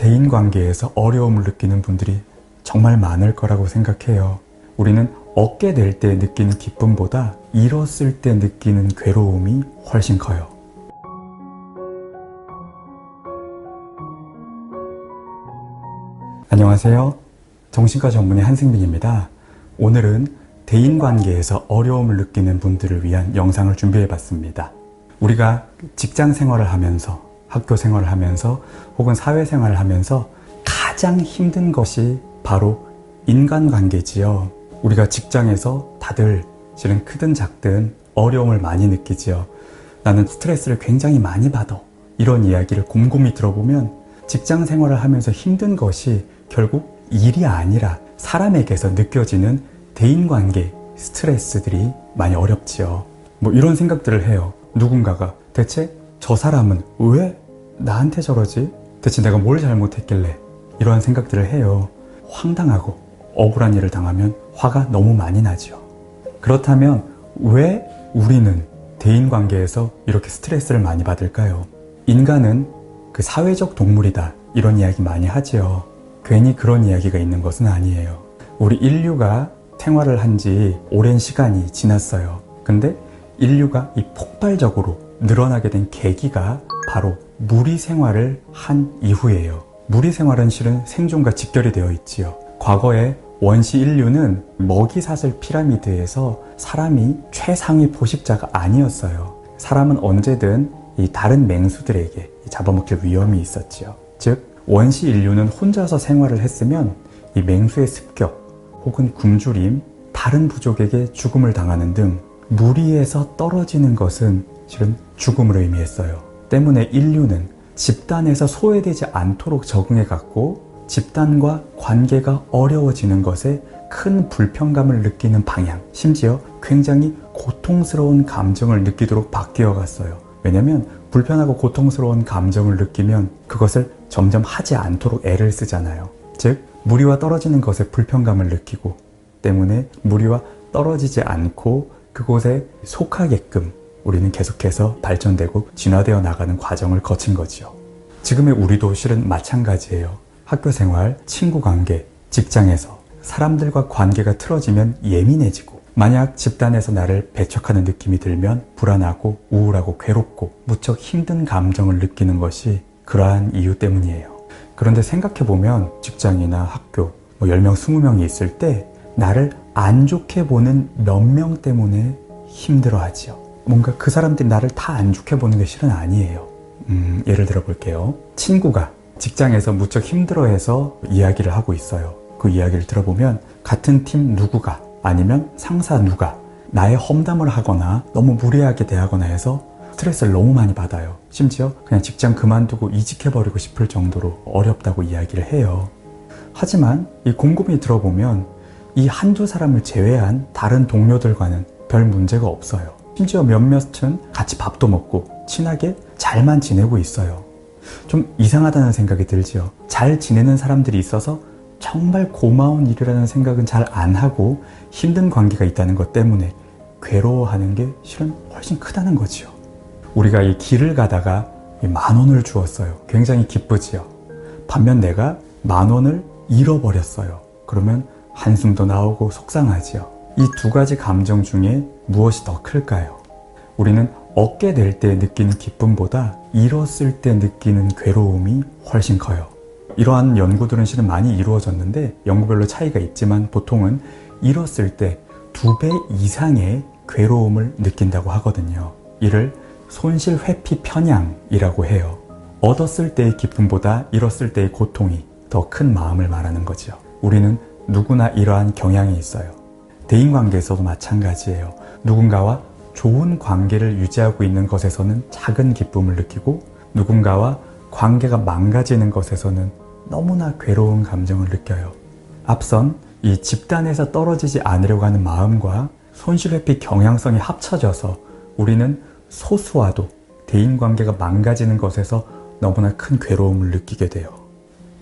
대인관계에서 어려움을 느끼는 분들이 정말 많을 거라고 생각해요. 우리는 얻게 될 때 느끼는 기쁨보다 잃었을 때 느끼는 괴로움이 훨씬 커요. 안녕하세요. 정신과 전문의 한승빈입니다. 오늘은 대인관계에서 어려움을 느끼는 분들을 위한 영상을 준비해봤습니다. 우리가 직장 생활을 하면서, 학교 생활을 하면서, 혹은 사회생활을 하면서 가장 힘든 것이 바로 인간관계지요. 우리가 직장에서 다들 실은 크든 작든 어려움을 많이 느끼지요. 나는 스트레스를 굉장히 많이 받아. 이런 이야기를 곰곰이 들어보면 직장 생활을 하면서 힘든 것이 결국 일이 아니라 사람에게서 느껴지는 대인관계 스트레스들이 많이 어렵지요. 이런 생각들을 해요. 누군가가 대체 저 사람은 왜 나한테 저러지? 대체 내가 뭘 잘못했길래? 이런 생각들을 해요. 황당하고 억울한 일을 당하면 화가 너무 많이 나죠. 그렇다면 왜 우리는 대인관계에서 이렇게 스트레스를 많이 받을까요? 인간은 그 사회적 동물이다, 이런 이야기 많이 하지요. 괜히 그런 이야기가 있는 것은 아니에요. 우리 인류가 생활을 한 지 오랜 시간이 지났어요. 근데 인류가 이 폭발적으로 늘어나게 된 계기가 바로 무리 생활을 한 이후예요. 무리 생활은 실은 생존과 직결이 되어 있지요. 과거에 원시 인류는 먹이사슬 피라미드에서 사람이 최상위 포식자가 아니었어요. 사람은 언제든 이 다른 맹수들에게 잡아먹힐 위험이 있었지요. 즉 원시 인류는 혼자서 생활을 했으면 이 맹수의 습격 혹은 굶주림, 다른 부족에게 죽음을 당하는 등 무리에서 떨어지는 것은 실은 죽음을 의미했어요. 때문에 인류는 집단에서 소외되지 않도록 적응해갔고, 집단과 관계가 어려워지는 것에 큰 불편감을 느끼는 방향, 심지어 굉장히 고통스러운 감정을 느끼도록 바뀌어 갔어요. 왜냐면 불편하고 고통스러운 감정을 느끼면 그것을 점점 하지 않도록 애를 쓰잖아요. 즉 무리와 떨어지는 것에 불편감을 느끼고, 때문에 무리와 떨어지지 않고 그곳에 속하게끔 우리는 계속해서 발전되고 진화되어 나가는 과정을 거친 거지요. 지금의 우리도 실은 마찬가지예요. 학교생활, 친구관계, 직장에서 사람들과 관계가 틀어지면 예민해지고, 만약 집단에서 나를 배척하는 느낌이 들면 불안하고 우울하고 괴롭고 무척 힘든 감정을 느끼는 것이 그러한 이유 때문이에요. 그런데 생각해보면 직장이나 학교 10명, 20명이 있을 때 나를 안 좋게 보는 몇 명 때문에 힘들어하지요. 뭔가 그 사람들이 나를 다 안 좋게 보는 게 실은 아니에요. 예를 들어 볼게요. 친구가 직장에서 무척 힘들어해서 이야기를 하고 있어요. 그 이야기를 들어보면 같은 팀 누구가, 아니면 상사 누가 나의 험담을 하거나 너무 무례하게 대하거나 해서 스트레스를 너무 많이 받아요. 심지어 그냥 직장 그만두고 이직해버리고 싶을 정도로 어렵다고 이야기를 해요. 하지만 이 곰곰이 들어보면 이 한두 사람을 제외한 다른 동료들과는 별 문제가 없어요. 심지어 몇몇은 같이 밥도 먹고 친하게 잘만 지내고 있어요. 좀 이상하다는 생각이 들지요. 잘 지내는 사람들이 있어서 정말 고마운 일이라는 생각은 잘 안 하고 힘든 관계가 있다는 것 때문에 괴로워하는 게 실은 훨씬 크다는 거지요. 우리가 이 길을 가다가 10,000원을 주었어요. 굉장히 기쁘지요. 반면 내가 10,000원을 잃어버렸어요. 그러면 한숨도 나오고 속상하지요. 이 두 가지 감정 중에 무엇이 더 클까요? 우리는 얻게 될 때 느끼는 기쁨보다 잃었을 때 느끼는 괴로움이 훨씬 커요. 이러한 연구들은 실은 많이 이루어졌는데 연구별로 차이가 있지만 보통은 잃었을 때 2배 이상의 괴로움을 느낀다고 하거든요. 이를 손실회피 편향이라고 해요. 얻었을 때의 기쁨보다 잃었을 때의 고통이 더 큰 마음을 말하는 거죠. 우리는 누구나 이러한 경향이 있어요. 대인관계에서도 마찬가지예요. 누군가와 좋은 관계를 유지하고 있는 것에서는 작은 기쁨을 느끼고, 누군가와 관계가 망가지는 것에서는 너무나 괴로운 감정을 느껴요. 앞선 이 집단에서 떨어지지 않으려고 하는 마음과 손실회피 경향성이 합쳐져서 우리는 소수와도 대인관계가 망가지는 것에서 너무나 큰 괴로움을 느끼게 돼요.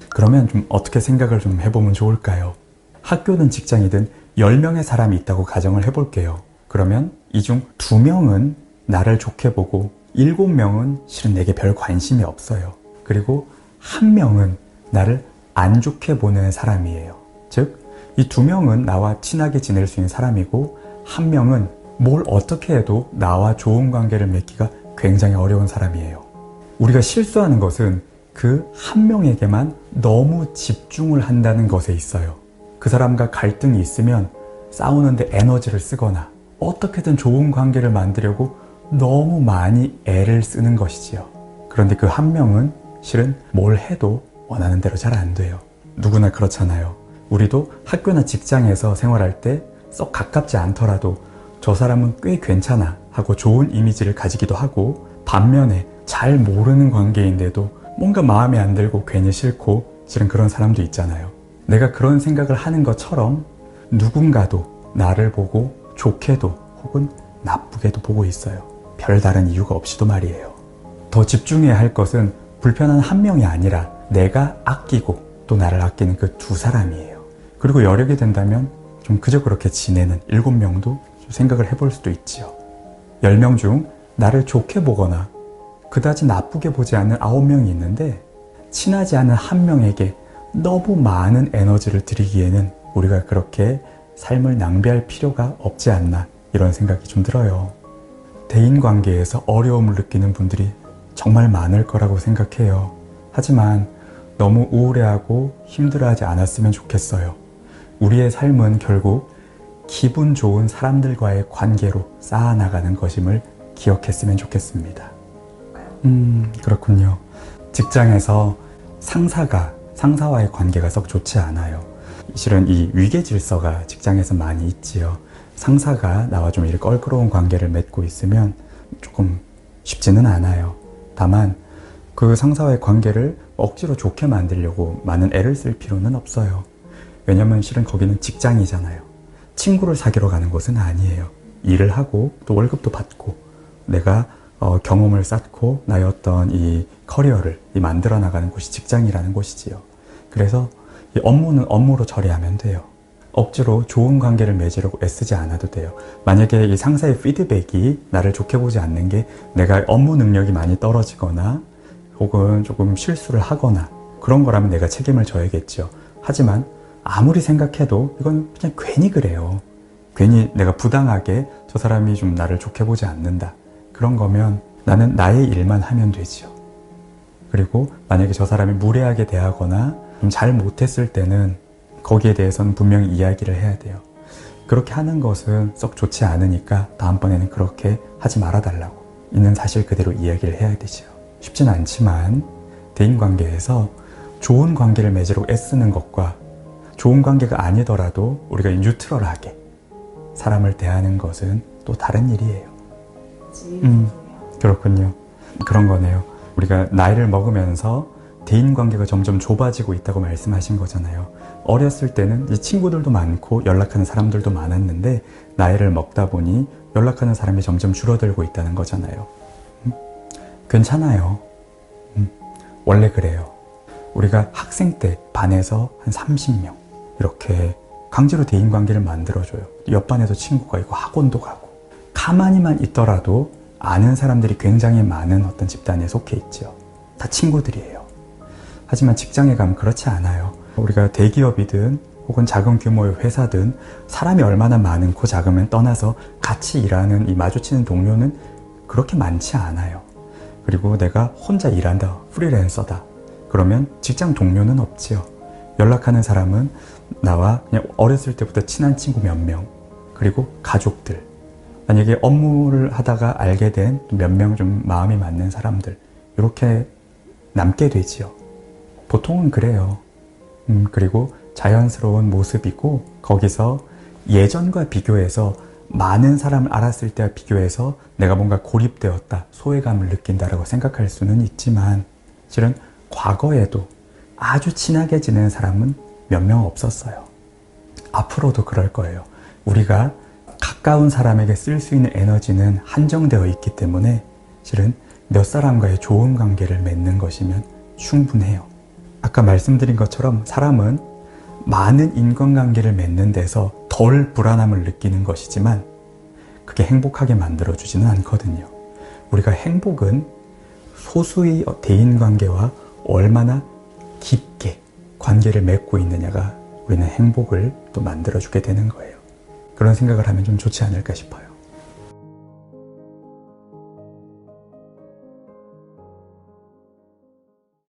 그러면 좀 어떻게 생각을 좀 해보면 좋을까요? 학교든 직장이든 10명의 사람이 있다고 가정을 해볼게요. 그러면 이 중 2명은 나를 좋게 보고 7명은 실은 내게 별 관심이 없어요. 그리고 1명은 나를 안 좋게 보는 사람이에요. 즉, 이 두 명은 나와 친하게 지낼 수 있는 사람이고, 한 명은 뭘 어떻게 해도 나와 좋은 관계를 맺기가 굉장히 어려운 사람이에요. 우리가 실수하는 것은 그 한 명에게만 너무 집중을 한다는 것에 있어요. 그 사람과 갈등이 있으면 싸우는데 에너지를 쓰거나 어떻게든 좋은 관계를 만들려고 너무 많이 애를 쓰는 것이지요. 그런데 그 한 명은 실은 뭘 해도 원하는 대로 잘 안 돼요. 누구나 그렇잖아요. 우리도 학교나 직장에서 생활할 때 썩 가깝지 않더라도 저 사람은 꽤 괜찮아 하고 좋은 이미지를 가지기도 하고, 반면에 잘 모르는 관계인데도 뭔가 마음에 안 들고 괜히 싫고 실은 그런 사람도 있잖아요. 내가 그런 생각을 하는 것처럼 누군가도 나를 보고 좋게도 혹은 나쁘게도 보고 있어요. 별다른 이유가 없이도 말이에요. 더 집중해야 할 것은 불편한 한 명이 아니라 내가 아끼고 또 나를 아끼는 그 두 사람이에요. 그리고 여력이 된다면 좀 그저 그렇게 지내는 7명도 좀 생각을 해볼 수도 있지요. 10명 중 나를 좋게 보거나 그다지 나쁘게 보지 않는 9명이 있는데, 친하지 않은 한 명에게 너무 많은 에너지를 들이기에는 우리가 그렇게 삶을 낭비할 필요가 없지 않나, 이런 생각이 좀 들어요. 대인관계에서 어려움을 느끼는 분들이 정말 많을 거라고 생각해요. 하지만 너무 우울해하고 힘들어하지 않았으면 좋겠어요. 우리의 삶은 결국 기분 좋은 사람들과의 관계로 쌓아나가는 것임을 기억했으면 좋겠습니다. 그렇군요. 직장에서 상사와의 관계가 썩 좋지 않아요. 실은 이 위계 질서가 직장에서 많이 있지요. 상사가 나와 좀 이렇게 껄끄러운 관계를 맺고 있으면 조금 쉽지는 않아요. 다만 그 상사와의 관계를 억지로 좋게 만들려고 많은 애를 쓸 필요는 없어요. 왜냐면 실은 거기는 직장이잖아요. 친구를 사귀러 가는 곳은 아니에요. 일을 하고 또 월급도 받고 내가 경험을 쌓고 나의 어떤 이 커리어를 만들어 나가는 곳이 직장이라는 곳이지요. 그래서 이 업무는 업무로 처리하면 돼요. 억지로 좋은 관계를 맺으려고 애쓰지 않아도 돼요. 만약에 이 상사의 피드백이 나를 좋게 보지 않는 게 내가 업무 능력이 많이 떨어지거나 혹은 조금 실수를 하거나 그런 거라면 내가 책임을 져야겠죠. 하지만 아무리 생각해도 이건 그냥 괜히 그래요. 괜히 내가 부당하게 저 사람이 좀 나를 좋게 보지 않는다. 그런 거면 나는 나의 일만 하면 되지요. 그리고 만약에 저 사람이 무례하게 대하거나 좀 잘 못했을 때는 거기에 대해서는 분명히 이야기를 해야 돼요. 그렇게 하는 것은 썩 좋지 않으니까 다음번에는 그렇게 하지 말아달라고 있는 사실 그대로 이야기를 해야 되죠. 쉽진 않지만 대인관계에서 좋은 관계를 맺으려고 애쓰는 것과 좋은 관계가 아니더라도 우리가 뉴트럴하게 사람을 대하는 것은 또 다른 일이에요. 그렇군요. 그런 거네요. 우리가 나이를 먹으면서 대인관계가 점점 좁아지고 있다고 말씀하신 거잖아요. 어렸을 때는 친구들도 많고 연락하는 사람들도 많았는데 나이를 먹다 보니 연락하는 사람이 점점 줄어들고 있다는 거잖아요. 괜찮아요. 원래 그래요. 우리가 학생 때 반에서 한 30명 이렇게 강제로 대인관계를 만들어줘요. 옆반에도 친구가 있고 학원도 가고 가만히만 있더라도 아는 사람들이 굉장히 많은 어떤 집단에 속해 있죠. 다 친구들이에요. 하지만 직장에 가면 그렇지 않아요. 우리가 대기업이든 혹은 작은 규모의 회사든 사람이 얼마나 많고 작으면 떠나서 같이 일하는 이 마주치는 동료는 그렇게 많지 않아요. 그리고 내가 혼자 일한다, 프리랜서다. 그러면 직장 동료는 없지요. 연락하는 사람은 나와 그냥 어렸을 때부터 친한 친구 몇 명, 그리고 가족들. 만약에 업무를 하다가 알게 된 몇 명 좀 마음이 맞는 사람들, 이렇게 남게 되지요. 보통은 그래요. 그리고 자연스러운 모습이고 거기서 예전과 비교해서 많은 사람을 알았을 때와 비교해서 내가 뭔가 고립되었다, 소외감을 느낀다라고 생각할 수는 있지만 실은 과거에도 아주 친하게 지내는 사람은 몇 명 없었어요. 앞으로도 그럴 거예요. 우리가 가까운 사람에게 쓸 수 있는 에너지는 한정되어 있기 때문에 실은 몇 사람과의 좋은 관계를 맺는 것이면 충분해요. 아까 말씀드린 것처럼 사람은 많은 인간관계를 맺는 데서 덜 불안함을 느끼는 것이지만 그게 행복하게 만들어주지는 않거든요. 우리가 행복은 소수의 대인관계와 얼마나 깊게 관계를 맺고 있느냐가 우리는 행복을 또 만들어주게 되는 거예요. 그런 생각을 하면 좀 좋지 않을까 싶어요.